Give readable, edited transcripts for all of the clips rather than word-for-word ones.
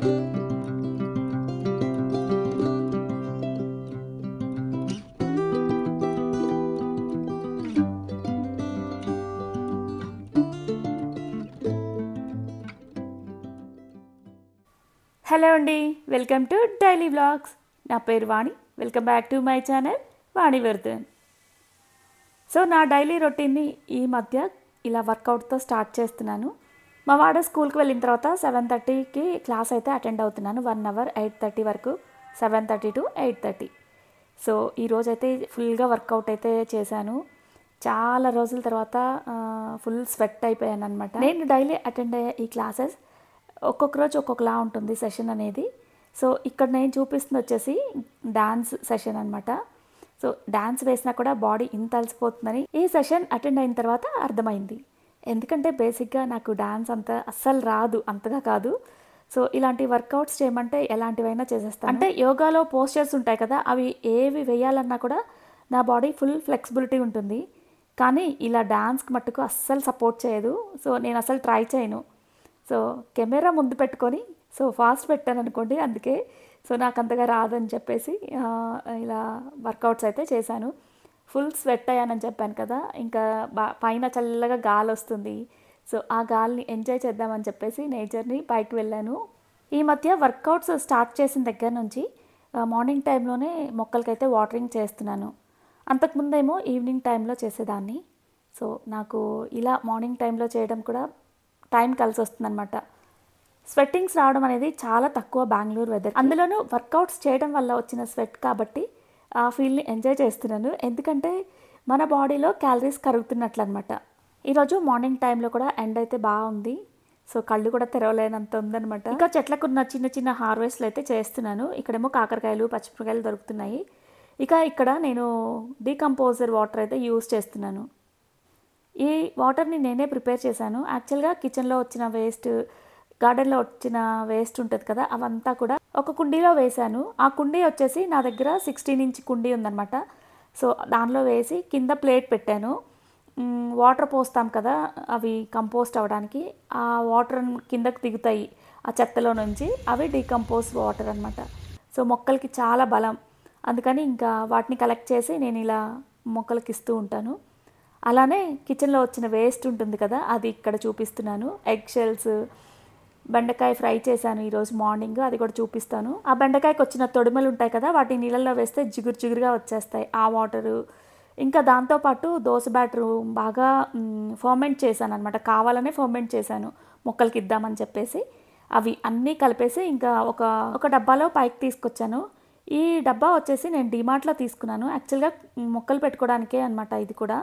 Hello అండి, welcome to daily vlogs. నా పేరు Vani. Welcome back to my channel Vani Vardhan. So నా డైలీ రొటీన్ని ఈ మధ్య ఇలా వర్కౌట్తో స్టార్ట్ చేస్తున్నాను. మా వాడ స్కూల్కి వెళ్ళిన తర్వాత 7:30కి క్లాస్ అయితే అటెండ్ అవుతున్నాను. 1 అవర్ 8:30 వరకు, 7:30 to 8:30. సో ఈరోజైతే ఫుల్గా వర్కౌట్ అయితే చేశాను. చాలా రోజుల తర్వాత ఫుల్ స్వెట్ అయిపోయాను అనమాట. నేను డైలీ అటెండ్ అయ్యే ఈ క్లాసెస్ ఒక్కొక్క రోజు ఒక్కొక్కలా ఉంటుంది సెషన్ అనేది. సో ఇక్కడ నేను చూపిస్తుంది వచ్చేసి డ్యాన్స్ సెషన్ అనమాట. సో డ్యాన్స్ వేసినా కూడా బాడీ ఇంత అలసిపోతుందని ఈ సెషన్ అటెండ్ అయిన తర్వాత అర్థమైంది. ఎందుకంటే బేసిక్గా నాకు డ్యాన్స్ అంత అస్సలు రాదు, అంతగా కాదు. సో ఇలాంటి వర్కౌట్స్ చేయమంటే ఎలాంటివైనా చేసేస్తాను. అంటే యోగాలో పోస్చర్స్ ఉంటాయి కదా, అవి ఏవి వేయాలన్నా కూడా నా బాడీ ఫుల్ ఫ్లెక్సిబిలిటీ ఉంటుంది. కానీ ఇలా డ్యాన్స్కి మట్టుకు అస్సలు సపోర్ట్ చేయదు. సో నేను అసలు ట్రై చేయను. సో కెమెరా ముందు పెట్టుకొని ఫాస్ట్ పెట్టాను అనుకోండి, అందుకే నాకు అంతగా రాదని చెప్పేసి ఇలా వర్కౌట్స్ అయితే చేశాను. ఫుల్ స్వెట్ అయ్యానని చెప్పాను కదా, ఇంకా పైన చల్లగా గాలి వస్తుంది. సో ఆ గాలిని ఎంజాయ్ చేద్దామని చెప్పేసి నేచర్ని పైకి వెళ్ళాను. ఈ మధ్య వర్కౌట్స్ స్టార్ట్ చేసిన దగ్గర నుంచి మార్నింగ్ టైంలోనే మొక్కలకైతే వాటరింగ్ చేస్తున్నాను. అంతకుముందేమో ఈవినింగ్ టైంలో చేసేదాన్ని. సో నాకు ఇలా మార్నింగ్ టైంలో చేయడం కూడా టైం కలిసి వస్తుందన్నమాట. స్వెట్టింగ్స్ రావడం అనేది చాలా తక్కువ బెంగళూరు వెదర్. అందులోనూ వర్కౌట్స్ చేయడం వల్ల వచ్చిన స్వెట్ కాబట్టి ఆ ఫీల్ని ఎంజాయ్ చేస్తున్నాను. ఎందుకంటే మన బాడీలో క్యాలరీస్ కరుగుతున్నట్లు అనమాట. ఈరోజు మార్నింగ్ టైంలో కూడా ఎండ్ అయితే బాగుంది. సో కళ్ళు కూడా తెరవలేనంత ఉందనమాట. ఇంకా చెట్లకున్న చిన్న చిన్న హార్వెస్ట్లు అయితే చేస్తున్నాను. ఇక్కడేమో కాకరకాయలు, పచ్చిమిరకాయలు దొరుకుతున్నాయి. ఇక్కడ నేను డీకంపోజర్ వాటర్ అయితే యూజ్ చేస్తున్నాను. ఈ వాటర్ని నేనే ప్రిపేర్ చేశాను. యాక్చువల్గా కిచెన్లో వచ్చిన వేస్ట్, గార్డెన్లో వచ్చిన వేస్ట్ ఉంటుంది కదా, అవంతా కూడా ఒక కుండీలో వేశాను. ఆ కుండీ వచ్చేసి నా దగ్గర 16 ఇంచ్ కుండీ ఉందన్నమాట. సో దానిలో వేసి కింద ప్లేట్ పెట్టాను. వాటర్ పోస్తాం కదా, అవి కంపోస్ట్ అవ్వడానికి. ఆ వాటర్ కిందకి దిగుతాయి ఆ చెత్తలో నుంచి, అవి డీకంపోజ్ వాటర్ అనమాట. సో మొక్కలకి చాలా బలం, అందుకని ఇంకా వాటిని కలెక్ట్ చేసి నేను ఇలా మొక్కలకి ఇస్తూ ఉంటాను. అలానే కిచెన్లో వచ్చిన వేస్ట్ ఉంటుంది కదా, అది ఇక్కడ చూపిస్తున్నాను. ఎగ్ షెల్స్, బెండకాయ ఫ్రై చేశాను ఈరోజు మార్నింగ్, అది కూడా చూపిస్తాను. ఆ బెండకాయకి వచ్చిన తొడిమలు ఉంటాయి కదా, వాటిని నీళ్ళల్లో వేస్తే జిగురు జిగురుగా వచ్చేస్తాయి ఆ వాటరు. ఇంకా దాంతోపాటు దోశ బ్యాటరు బాగా ఫర్మెంట్ చేశాను అనమాట. కావాలనే ఫర్మెంట్ చేశాను మొక్కలకి ఇద్దామని చెప్పేసి. అవి అన్నీ కలిపేసి ఇంకా ఒక డబ్బాలో పైకి తీసుకొచ్చాను. ఈ డబ్బా వచ్చేసి నేను డిమార్ట్లో తీసుకున్నాను. యాక్చువల్గా మొక్కలు పెట్టుకోవడానికే అనమాట. ఇది కూడా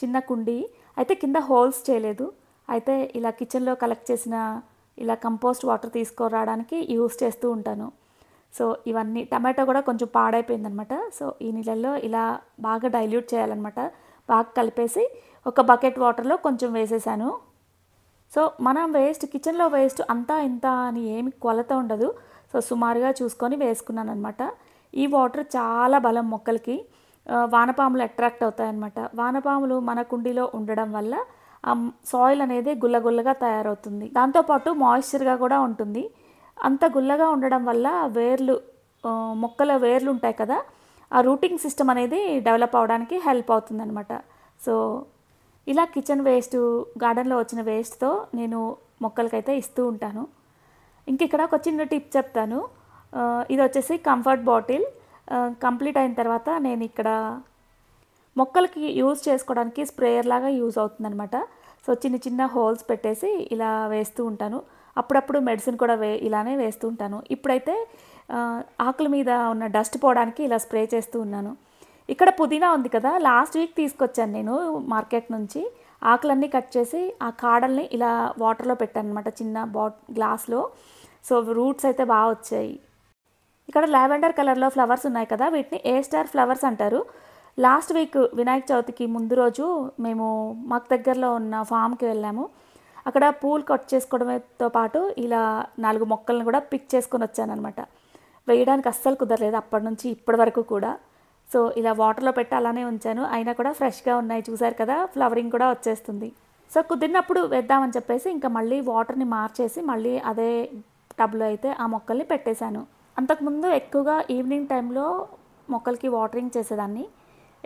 చిన్న కుండీ అయితే కింద హోల్స్ చేయలేదు. అయితే ఇలా కిచెన్లో కలెక్ట్ చేసిన ఇలా కంపోస్ట్ వాటర్ తీసుకురావడానికి యూస్ చేస్తూ ఉంటాను. సో ఇవన్నీ, టమాటో కూడా కొంచెం పాడైపోయిందనమాట. సో ఈ నీళ్ళల్లో ఇలా బాగా డైల్యూట్ చేయాలన్నమాట. బాగా కలిపేసి ఒక బకెట్ వాటర్లో కొంచెం వేసేసాను. సో మనం కిచెన్లో వేస్ట్ అంతా ఇంత అని ఏమి కొలత ఉండదు. సో సుమారుగా చూసుకొని వేసుకున్నాను అనమాట. ఈ వాటర్ చాలా బలం మొక్కలకి. వానపాములు అట్రాక్ట్ అవుతాయన్నమాట. వానపాములు మన కుండీలో ఉండడం వల్ల ఆ సాయిల్ అనేది గుల్లగుల్లగా తయారవుతుంది. దాంతోపాటు మాయిశ్చర్గా కూడా ఉంటుంది. అంత గుల్లగా ఉండడం వల్ల మొక్కల వేర్లు ఉంటాయి కదా, ఆ రూటింగ్ సిస్టమ్ అనేది డెవలప్ అవడానికి హెల్ప్ అవుతుందన్నమాట. సో ఇలా కిచెన్ వేస్ట్, గార్డెన్లో వచ్చిన వేస్ట్తో నేను మొక్కలకైతే ఇస్తూ ఉంటాను. ఇక్కడ ఒక చిన్న టిప్ చెప్తాను. ఇది వచ్చేసి కంఫర్ట్ బాటిల్. కంప్లీట్ అయిన తర్వాత నేను ఇక్కడ మొక్కలకి యూజ్ చేసుకోవడానికి స్ప్రేయర్ లాగా యూజ్ అవుతుందన్నమాట. సో చిన్న చిన్న హోల్స్ పెట్టేసి ఇలా వేస్తూ ఉంటాను. అప్పుడప్పుడు మెడిసిన్ కూడా ఇలానే వేస్తూ ఉంటాను. ఇప్పుడైతే ఆకుల మీద ఉన్న డస్ట్ పోవడానికి ఇలా స్ప్రే చేస్తూ ఉన్నాను. ఇక్కడ పుదీనా ఉంది కదా, లాస్ట్ వీక్ తీసుకొచ్చాను నేను మార్కెట్ నుంచి. ఆకులన్నీ కట్ చేసి ఆ కాడల్ని ఇలా వాటర్లో పెట్టాను అనమాట, చిన్న గ్లాస్లో. సో రూట్స్ అయితే బాగా వచ్చాయి. ఇక్కడ లావెండర్ కలర్లో ఫ్లవర్స్ ఉన్నాయి కదా, వీటిని ఏ స్టార్ ఫ్లవర్స్ అంటారు. లాస్ట్ వీక్ వినాయక చవితికి ముందు రోజు మేము మాకు దగ్గరలో ఉన్న ఫామ్కి వెళ్ళాము. అక్కడ పూలు కట్ చేసుకోవడంతో పాటు ఇలా 4 మొక్కలను కూడా పిక్ చేసుకొని వచ్చానమాట. వేయడానికి అస్సలు కుదరలేదు అప్పటి నుంచి ఇప్పటి వరకు కూడా. సో ఇలా వాటర్లో పెట్టి అలానే ఉంచాను, అయినా కూడా ఫ్రెష్గా ఉన్నాయి. చూసారు కదా, ఫ్లవరింగ్ కూడా వచ్చేస్తుంది. సో కుదిరినప్పుడు వేద్దామని చెప్పేసి ఇంకా మళ్ళీ వాటర్ని మార్చేసి మళ్ళీ అదే టబ్లో అయితే ఆ మొక్కల్ని పెట్టేశాను. అంతకుముందు ఎక్కువగా ఈవినింగ్ టైంలో మొక్కలకి వాటరింగ్ చేసేదాన్ని.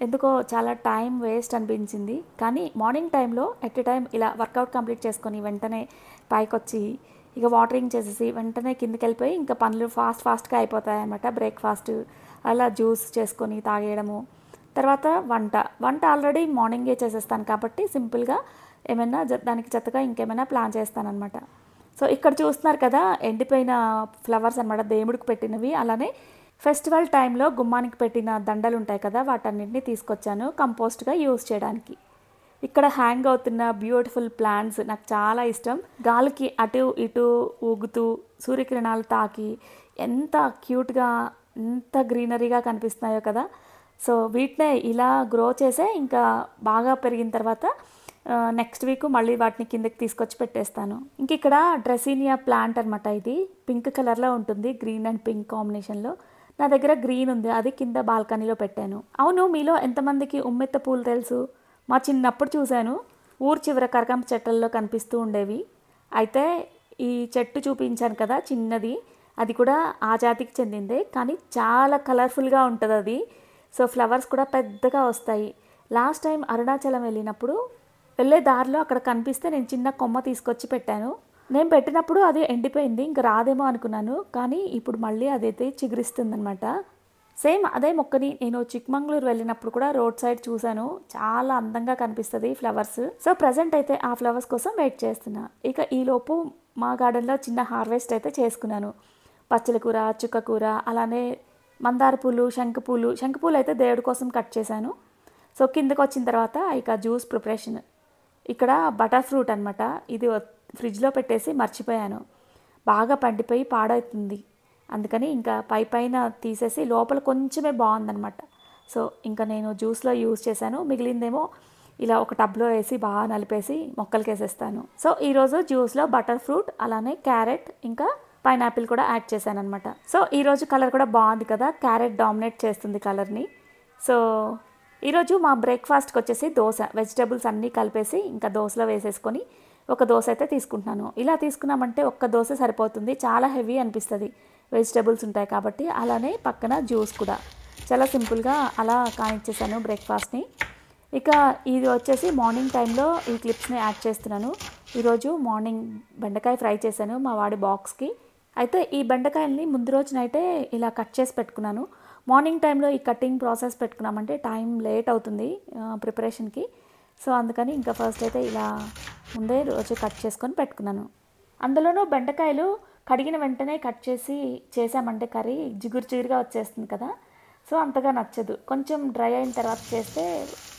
ఎందుకో చాలా టైం వేస్ట్ అనిపించింది. కానీ మార్నింగ్ టైంలో ఎట్ ఎ టైం ఇలా వర్కౌట్ కంప్లీట్ చేసుకొని వెంటనే పైకొచ్చి ఇక వాటరింగ్ చేసేసి వెంటనే కిందకి వెళ్ళిపోయి ఇంకా పనులు ఫాస్ట్గా అయిపోతాయి అన్నమాట. బ్రేక్ఫాస్ట్ అలా జ్యూస్ చేసుకొని తాగేయడము. తర్వాత వంట ఆల్రెడీ మార్నింగే చేసేస్తాను కాబట్టి సింపుల్గా ఏమైనా దానికి చెత్తగా ఇంకేమైనా ప్లాన్ చేస్తానన్నమాట. సో ఇక్కడ చూస్తున్నారు కదా, ఎండిపోయిన ఫ్లవర్స్ అనమాట, దేవుడికి పెట్టినవి. అలానే ఫెస్టివల్ టైంలో గుమ్మానికి పెట్టిన దండలు ఉంటాయి కదా, వాటన్నింటినీ తీసుకొచ్చాను కంపోస్ట్గా యూజ్ చేయడానికి. ఇక్కడ హ్యాంగ్ అవుతున్న బ్యూటిఫుల్ ప్లాంట్స్ నాకు చాలా ఇష్టం. గాలికి అటు ఇటు ఊగుతూ సూర్యకిరణాలు తాకి ఎంత క్యూట్గా ఎంత గ్రీనరీగా కనిపిస్తున్నాయో కదా. సో వీటినే ఇలా గ్రో చేసే ఇంకా బాగా పెరిగిన తర్వాత నెక్స్ట్ వీక్ మళ్ళీ వాటిని కిందకి తీసుకొచ్చి పెట్టేస్తాను. ఇంక ఇక్కడ డ్రెసీనియా ప్లాంట్ అనమాట. ఇది పింక్ కలర్లో ఉంటుంది, గ్రీన్ అండ్ పింక్ కాంబినేషన్లో. నా దగ్గర గ్రీన్ ఉంది, అది కింద బాల్కనీలో పెట్టాను. అవును, మీలో ఎంతమందికి ఉమ్మెత్త పూలు తెలుసు? మా చిన్నప్పుడు చూశాను, ఊరు చివర కరకంప చెట్లలో కనిపిస్తూ ఉండేవి. అయితే ఈ చెట్టు చూపించాను కదా చిన్నది, అది కూడా ఆ జాతికి చెందిందే, కానీ చాలా కలర్ఫుల్గా ఉంటుంది అది. సో ఫ్లవర్స్ కూడా పెద్దగా వస్తాయి. లాస్ట్ టైం అరుణాచలం వెళ్ళినప్పుడు వెళ్ళే దారిలో అక్కడ కనిపిస్తే నేను చిన్న కొమ్మ తీసుకొచ్చి పెట్టాను. నేను పెట్టినప్పుడు అది ఎండిపోయింది, ఇంకా రాదేమో అనుకున్నాను. కానీ ఇప్పుడు మళ్ళీ అదైతే చిగురిస్తుందనమాట. సేమ్ అదే మొక్కని నేను చిక్మంగళూరు వెళ్ళినప్పుడు కూడా రోడ్ సైడ్ చూశాను. చాలా అందంగా కనిపిస్తుంది ఫ్లవర్స్. సో ప్రజెంట్ అయితే ఆ ఫ్లవర్స్ కోసం వెయిట్ చేస్తున్నా. ఇక ఈలోపు మా గార్డెన్లో చిన్న హార్వెస్ట్ అయితే చేసుకున్నాను. పచ్చల కూర, చుక్కకూర, అలానే మందార పూలు, శంఖపూలు అయితే దేవుడి కోసం కట్ చేశాను. సో కిందకు వచ్చిన తర్వాత ఇక జ్యూస్ ప్రిపరేషన్. ఇక్కడ బటర్ ఫ్రూట్ అనమాట, ఇది ఫ్రిడ్జ్లో పెట్టేసి మర్చిపోయాను. బాగా పండిపోయి పాడవుతుంది, అందుకని ఇంకా పైన తీసేసి లోపల కొంచెమే బాగుందనమాట. సో ఇంకా నేను జ్యూస్లో యూజ్ చేశాను, మిగిలిందేమో ఇలా ఒక టబ్లో వేసి బాగా నలిపేసి మొక్కలకి వేసేస్తాను. సో ఈరోజు జ్యూస్లో బటర్ ఫ్రూట్, అలానే క్యారెట్, ఇంకా పైనాపిల్ కూడా యాడ్ చేశాను అనమాట. సో ఈరోజు కలర్ కూడా బాగుంది కదా, క్యారెట్ డామినేట్ చేస్తుంది కలర్ని. సో ఈరోజు మా బ్రేక్ఫాస్ట్కి వచ్చేసి దోశ, వెజిటేబుల్స్ అన్నీ కలిపేసి ఇంకా దోశలో వేసేసుకొని ఒక దోశ అయితే తీసుకుంటున్నాను. ఇలా తీసుకున్నామంటే ఒక్క దోశ సరిపోతుంది, చాలా హెవీ అనిపిస్తుంది, వెజిటేబుల్స్ ఉంటాయి కాబట్టి. అలానే పక్కన జ్యూస్ కూడా చాలా సింపుల్గా అలా కానిచ్చేసాను బ్రేక్ఫాస్ట్ని. ఇక ఇది వచ్చేసి మార్నింగ్ టైంలో ఈ క్లిప్స్ని యాడ్ చేస్తున్నాను. ఈరోజు మార్నింగ్ బెండకాయ ఫ్రై చేశాను మా వాడి బాక్స్కి. అయితే ఈ బెండకాయల్ని ముందు రోజు నైటే ఇలా కట్ చేసి పెట్టుకున్నాను. మార్నింగ్ టైంలో ఈ కటింగ్ ప్రాసెస్ పెట్టుకున్నామంటే టైం లేట్ అవుతుంది ప్రిపరేషన్కి. సో అందుకని ఇంకా ఫస్ట్ అయితే ఇలా ముందే రోజు కట్ చేసుకొని పెట్టుకున్నాను. అందులోనూ బెండకాయలు కడిగిన వెంటనే కట్ చేసి చేసామంటే కర్రీ జిగురుగా వచ్చేస్తుంది కదా, సో అంతగా నచ్చదు. కొంచెం డ్రై అయిన తర్వాత చేస్తే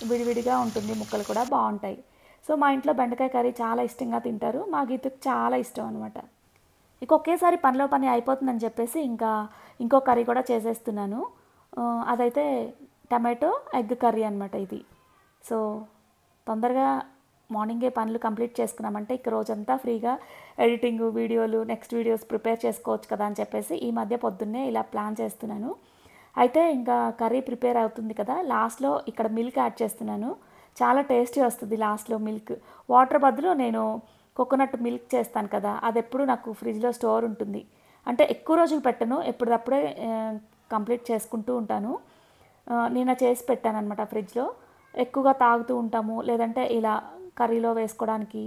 విడివిడిగా ఉంటుంది, ముక్కలు కూడా బాగుంటాయి. సో మా ఇంట్లో బెండకాయ కర్రీ చాలా ఇష్టంగా తింటారు, మా గీతకు చాలా ఇష్టం అనమాట. ఇక ఒకేసారి పనిలో పని అయిపోతుందని చెప్పేసి ఇంకా ఇంకో కర్రీ కూడా చేసేస్తున్నాను. అదైతే టమాటో ఎగ్ కర్రీ అనమాట ఇది. సో తొందరగా మార్నింగే పనులు కంప్లీట్ చేసుకున్నామంటే ఇక రోజంతా ఫ్రీగా ఎడిటింగ్, వీడియోలు, నెక్స్ట్ వీడియోస్ ప్రిపేర్ చేసుకోవచ్చు కదా అని చెప్పేసి ఈ మధ్య పొద్దున్నే ఇలా ప్లాన్ చేస్తున్నాను. అయితే ఇంకా కర్రీ ప్రిపేర్ అవుతుంది కదా, లాస్ట్లో ఇక్కడ మిల్క్ యాడ్ చేస్తున్నాను. చాలా టేస్టీ వస్తుంది లాస్ట్లో మిల్క్. వాటర్ బదులు నేను కోకోనట్ మిల్క్ చేస్తాను కదా, అది ఎప్పుడు నాకు ఫ్రిడ్జ్లో స్టోర్ ఉంటుంది. అంటే ఎక్కువ రోజులు పెట్టను, ఎప్పటికప్పుడే కంప్లీట్ చేసుకుంటూ ఉంటాను. నేను చేసి పెట్టాను అనమాట ఫ్రిడ్జ్లో. ఎక్కువగా తాగుతూ ఉంటాము, లేదంటే ఇలా కర్రీలో వేసుకోవడానికి.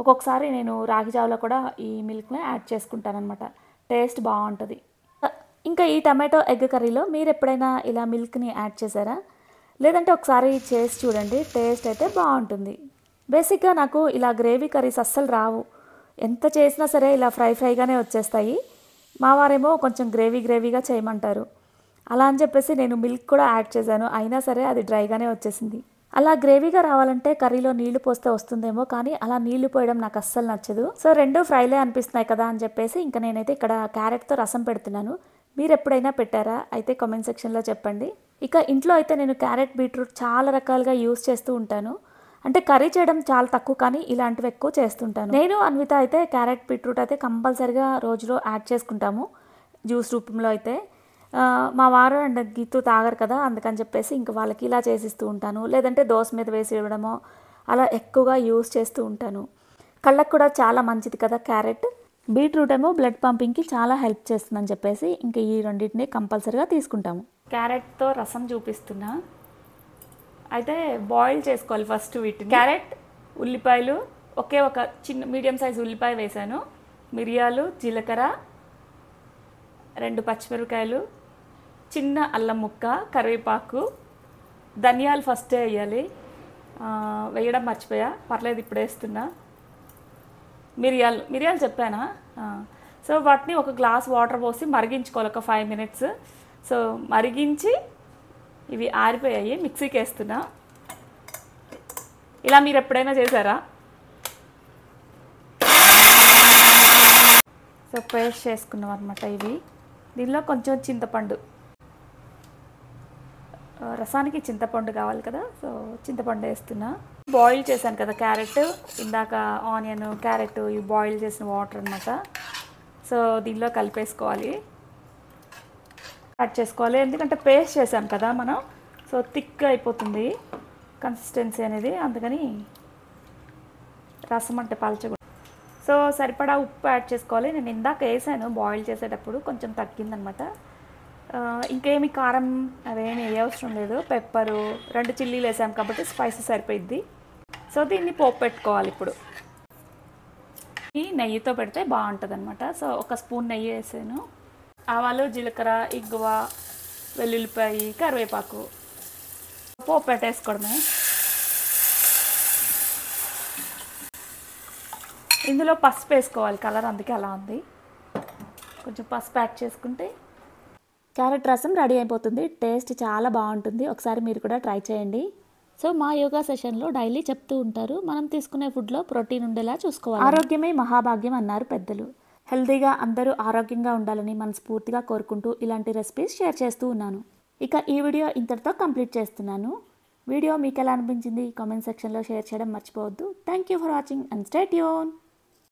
ఒక్కొక్కసారి నేను రాగి జావలో కూడా ఈ మిల్క్ని యాడ్ చేసుకుంటానమాట, టేస్ట్ బాగుంటుంది. ఇంకా ఈ టమాటో ఎగ్ కర్రీలో మీరు ఎప్పుడైనా ఇలా మిల్క్ని యాడ్ చేశారా? లేదంటే ఒకసారి చేసి చూడండి, టేస్ట్ అయితే బాగుంటుంది. బేసిక్గా నాకు ఇలా గ్రేవీ కర్రీస్ అస్సలు రావు, ఎంత చేసినా సరే ఇలా ఫ్రైగానే వచ్చేస్తాయి. మా వారేమో కొంచెం గ్రేవీగా చేయమంటారు. అలా అని చెప్పేసి నేను మిల్క్ కూడా యాడ్ చేశాను, అయినా సరే అది డ్రైగానే వచ్చేసింది. అలా గ్రేవీగా రావాలంటే కర్రీలో నీళ్లు పోస్తే వస్తుందేమో, కానీ అలా నీళ్లు పోయడం నాకు అస్సలు నచ్చదు. సో రెండు ఫ్రైలే అనిపిస్తున్నాయి కదా అని చెప్పేసి ఇంకా నేనైతే ఇక్కడ క్యారెట్తో రసం పెడుతున్నాను. మీరు ఎప్పుడైనా పెట్టారా? అయితే కామెంట్ సెక్షన్లో చెప్పండి. ఇక ఇంట్లో అయితే నేను క్యారెట్, బీట్రూట్ చాలా రకాలుగా యూస్ చేస్తూ ఉంటాను. అంటే కర్రీ చేయడం చాలా తక్కువ, కానీ ఇలాంటివి ఎక్కువ చేస్తుంటాను. నేను అన్విత అయితే క్యారెట్, బీట్రూట్ అయితే కంపల్సరిగా రోజులో యాడ్ చేసుకుంటాము జ్యూస్ రూపంలో. అయితే మా వారు అండ్ గీతు తాగరు కదా, అందుకని చెప్పేసి ఇంక వాళ్ళకి ఇలా చేసిస్తూ ఉంటాను. లేదంటే దోశ మీద వేసి ఇవ్వడమో అలా ఎక్కువగా యూస్ చేస్తూ ఉంటాను. కళ్ళకు కూడా చాలా మంచిది కదా క్యారెట్. బీట్రూట్ ఏమో బ్లడ్ పంపింగ్కి చాలా హెల్ప్ చేస్తుందని చెప్పేసి ఇంకా ఈ రెండింటిని కంపల్సరీగా తీసుకుంటాము. క్యారెట్తో రసం చూపిస్తున్నా. అయితే బాయిల్ చేసుకోవాలి ఫస్ట్ వీటిని. క్యారెట్, ఉల్లిపాయలు, ఒకే ఒక చిన్న మీడియం సైజ్ ఉల్లిపాయ వేసాను, మిరియాలు, జీలకర్ర, 2 పచ్చిమిరపకాయలు, చిన్న అల్లం ముక్క, కరివేపాకు, ధనియాలు ఫస్టే వేయాలి, వేయడం మర్చిపోయా, పర్లేదు ఇప్పుడు వేస్తున్నా. మిరియాలు చెప్పానా. సో వాటిని ఒక గ్లాస్ వాటర్ పోసి మరిగించుకోవాలి ఒక 5 minutes. సో మరిగించి ఇవి ఆరిపోయాయి, మిక్సీకి వేస్తున్నా. ఇలా మీరు ఎప్పుడైనా చేశారా? సో పేస్ట్ చేసుకున్నాం అనమాట ఇవి. దీనిలో కొంచెం చింతపండు, రసానికి చింతపండు కావాలి కదా, సో చింతపండు వేస్తున్నా. బాయిల్ చేశాను కదా క్యారెట్, ఇందాక ఆనియన్, క్యారెట్ ఇవి బాయిల్ చేసిన వాటర్ అనమాట. సో దీనిలో కలిపేసుకోవాలి, కట్ చేసుకోవాలి, ఎందుకంటే పేస్ట్ చేసాం కదా మనం. సో థిక్ అయిపోతుంది కన్సిస్టెన్సీ అనేది, అందుకని రసం అంటే పలచగా. సో సరిపడా ఉప్పు యాడ్ చేసుకోవాలి. నేను ఇందాక వేసాను బాయిల్ చేసేటప్పుడు, కొంచెం తగ్గిందనమాట. ఇంకేమి కారం అవేమి వేయవసరం లేదు. పెప్పరు, 2 చిల్లీలు వేసాం కాబట్టి స్పైసీ సరిపోయిద్ది. సో దీన్ని పోపు పెట్టుకోవాలి ఇప్పుడు. ఈ నెయ్యితో పెడితే బాగుంటుంది అనమాట. సో 1 స్పూన్ నెయ్యి వేసాను. ఆవాలు, జీలకర్ర, ఇంగువ, వెల్లుల్లిపాయ, కరివేపాకు, పోపు పెట్టేసుకోవడమే. ఇందులో పసుపు వేసుకోవాలి, కలర్ అందుకే అలా ఉంది. కొంచెం పసుపు యాడ్ చేసుకుంటే క్యారెట్ రసం రెడీ అయిపోతుంది. టేస్ట్ చాలా బాగుంటుంది, ఒకసారి మీరు కూడా ట్రై చేయండి. సో మా యోగా సెషన్లో డైలీ చెప్తూ ఉంటారు, మనం తీసుకునే ఫుడ్లో ప్రోటీన్ ఉండేలా చూసుకోవాలి. ఆరోగ్యమే మహాభాగ్యం అన్నారు పెద్దలు. హెల్తీగా అందరూ ఆరోగ్యంగా ఉండాలని మనస్ఫూర్తిగా కోరుకుంటూ ఇలాంటి రెసిపీస్ షేర్ చేస్తూ ఉన్నాను. ఇక ఈ వీడియో ఇంతటితో కంప్లీట్ చేస్తున్నాను. వీడియో మీకు ఎలా అనిపించింది కామెంట్ సెక్షన్లో షేర్ చేయడం మర్చిపోవద్దు. Thank you for watching and stay tune.